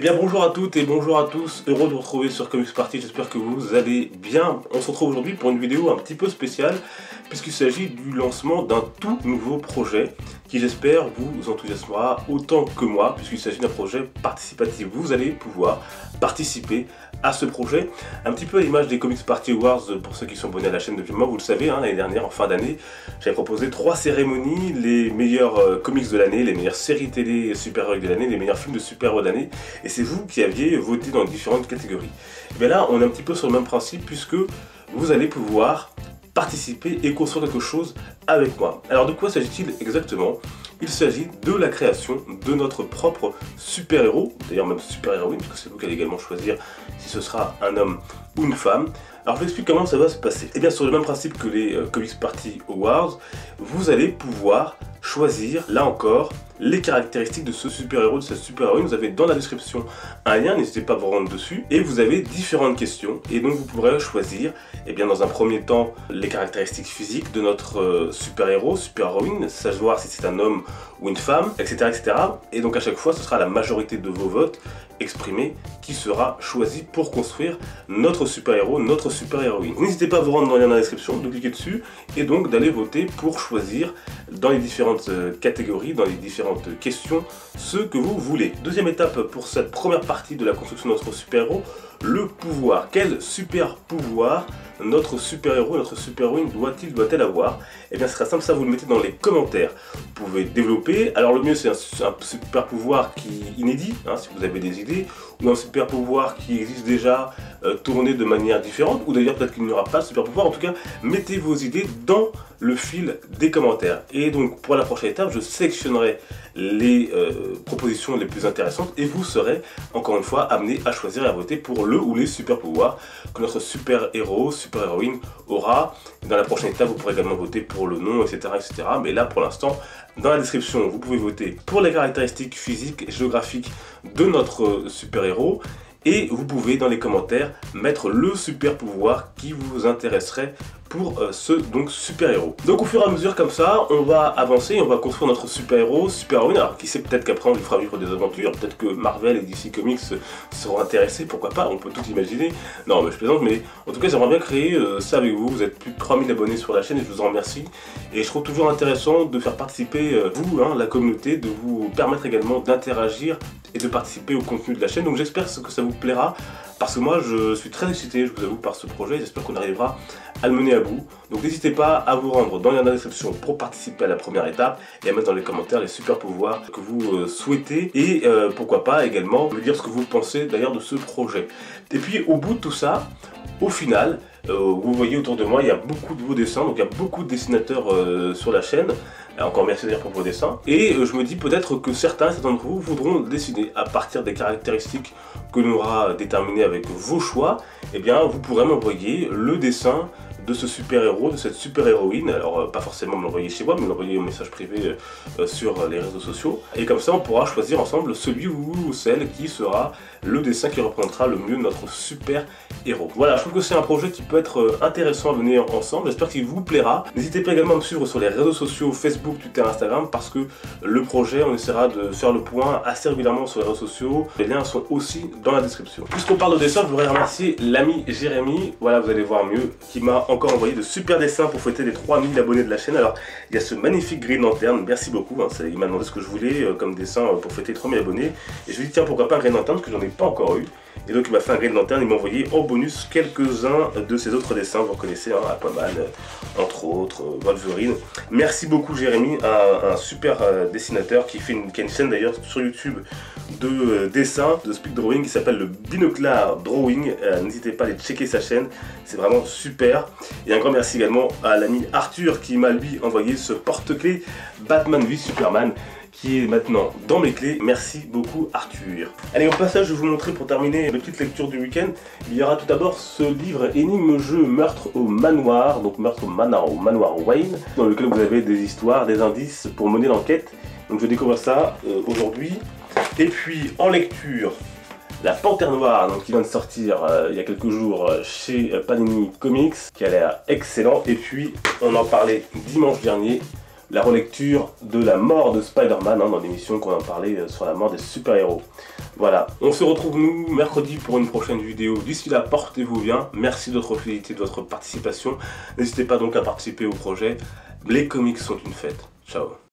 bien bonjour à toutes et bonjour à tous, heureux de vous retrouver sur Comics Party, j'espère que vous allez bien. On se retrouve aujourd'hui pour une vidéo un petit peu spéciale puisqu'il s'agit du lancement d'un tout nouveau projet qui j'espère vous enthousiasmera autant que moi puisqu'il s'agit d'un projet participatif. Vous allez pouvoir participer à ce projet, un petit peu à l'image des Comics Party Awards pour ceux qui sont abonnés à la chaîne depuis moi, vous le savez, l'année dernière en fin d'année, j'avais proposé 3 cérémonies, les meilleurs comics de l'année, les meilleures séries télé super-héros de l'année, les meilleurs films de super-héros de l'année, et c'est vous qui aviez voté dans différentes catégories. Et bien là, on est un petit peu sur le même principe puisque vous allez pouvoir participer et construire quelque chose avec moi. Alors de quoi s'agit-il exactement? Il s'agit de la création de notre propre super-héros, d'ailleurs même super-héroïne, parce que c'est vous qui allez également choisir si ce sera un homme ou une femme. Alors je vous explique comment ça va se passer. Et bien sur le même principe que les Comics Party Awards, vous allez pouvoir choisir, là encore, les caractéristiques de ce super-héros, de cette super-héroïne. Vous avez dans la description un lien, n'hésitez pas à vous rendre dessus. Et vous avez différentes questions. Et donc vous pourrez choisir, et bien dans un premier temps, les caractéristiques physiques de notre super-héros, super-héroïne, savoir si c'est un homme ou une femme, etc., etc. Et donc à chaque fois, ce sera la majorité de vos votes exprimés qui sera choisi pour construire notre super-héros, notre super-héroïne. N'hésitez pas à vous rendre dans le lien dans la description, de cliquer dessus et donc d'aller voter pour choisir dans les différentes catégories, dans les différentes questions, ce que vous voulez. Deuxième étape pour cette première partie de la construction de notre super-héros, le pouvoir. Quel super pouvoir notre super-héros, notre super-héroïne doit-elle avoir? Et bien ce sera simple, ça vous le mettez dans les commentaires. Vous pouvez développer, alors le mieux c'est un super pouvoir qui est inédit, si vous avez des idées, ou un super pouvoir qui existe déjà, tourné de manière différente, ou d'ailleurs peut-être qu'il n'y aura pas de super pouvoir. En tout cas, mettez vos idées dans le fil des commentaires. Et donc pour la prochaine étape, je sélectionnerai les propositions les plus intéressantes et vous serez encore une fois amené à choisir et à voter pour le ou les super pouvoirs que notre super héros, super héroïne aura. Dans la prochaine étape, vous pourrez également voter pour le nom, etc., etc. Mais là, pour l'instant, dans la description, vous pouvez voter pour les caractéristiques physiques et géographiques de notre super héros. Et vous pouvez dans les commentaires mettre le super pouvoir qui vous intéresserait pour ce super héros. Donc au fur et à mesure comme ça, on va avancer, on va construire notre super héros, super héroïne. Alors qui sait, peut-être qu'après on lui fera vivre des aventures, peut-être que Marvel et DC Comics seront intéressés, pourquoi pas, on peut tout imaginer. Non mais je plaisante, mais en tout cas j'aimerais bien créer ça avec vous. Vous êtes plus de 3000 abonnés sur la chaîne et je vous en remercie. Et je trouve toujours intéressant de faire participer vous, la communauté, de vous permettre également d'interagir et de participer au contenu de la chaîne. Donc j'espère que ça vous plaira, parce que moi je suis très excité, je vous avoue, par ce projet. J'espère qu'on arrivera à le mener à bout. Donc n'hésitez pas à vous rendre dans le lien dans la description pour participer à la première étape et à mettre dans les commentaires les super pouvoirs que vous souhaitez et pourquoi pas également me dire ce que vous pensez d'ailleurs de ce projet. Et puis au bout de tout ça, au final, vous voyez autour de moi, il y a beaucoup de beaux dessins, donc il y a beaucoup de dessinateurs sur la chaîne. Encore merci d'ailleurs pour vos dessins. Et je me dis peut-être que certains d'entre vous voudront dessiner à partir des caractéristiques que l'on aura déterminées avec vos choix. Et bien vous pourrez m'envoyer le dessin de ce super héros, de cette super héroïne. Alors pas forcément me l'envoyer chez moi, mais me l'envoyer au message privé sur les réseaux sociaux. Et comme ça on pourra choisir ensemble celui ou celle qui sera le dessin qui représentera le mieux notre super héros. Voilà, je trouve que c'est un projet qui peut être intéressant à mener ensemble, j'espère qu'il vous plaira. N'hésitez pas également à me suivre sur les réseaux sociaux, Facebook, Twitter, Instagram, parce que le projet, on essaiera de faire le point assez régulièrement sur les réseaux sociaux. Les liens sont aussi dans la description. Puisqu'on parle de dessin, je voudrais remercier l'ami Jérémy, voilà vous allez voir mieux, qui m'a encore envoyé de super dessins pour fêter les 3000 abonnés de la chaîne. Alors il y a ce magnifique Green Lantern, merci beaucoup, il m'a demandé ce que je voulais comme dessin pour fêter les 3000 abonnés. Et je lui ai dit tiens pourquoi pas un Green Lantern, parce que j'en ai pas encore eu. Et donc il m'a fait un Green Lantern, il m'a envoyé en bonus quelques-uns de ses autres dessins, vous reconnaissez, Aquaman, entre autres, Wolverine. Merci beaucoup Jérémy, un super dessinateur qui a une chaîne d'ailleurs sur YouTube de dessin, de speed drawing, qui s'appelle le Binocular Drawing. N'hésitez pas à aller checker sa chaîne, c'est vraiment super. Et un grand merci également à l'ami Arthur qui m'a lui envoyé ce porte-clés Batman v Superman, qui est maintenant dans mes clés. Merci beaucoup Arthur. Allez, au passage, je vais vous montrer pour terminer la petite lecture du week-end. Il y aura tout d'abord ce livre énigme-jeu Meurtre au manoir, donc Meurtre au manoir Wayne, dans lequel vous avez des histoires, des indices pour mener l'enquête. Donc je vais découvrir ça aujourd'hui. Et puis en lecture, La Panthère Noire, donc, qui vient de sortir il y a quelques jours chez Panini Comics, qui a l'air excellent. Et puis on en parlait dimanche dernier, la relecture de la mort de Spider-Man, dans l'émission qu'on a parlé sur la mort des super-héros. Voilà, on se retrouve nous mercredi pour une prochaine vidéo. D'ici là, portez-vous bien. Merci de votre fidélité, de votre participation. N'hésitez pas donc à participer au projet. Les comics sont une fête. Ciao.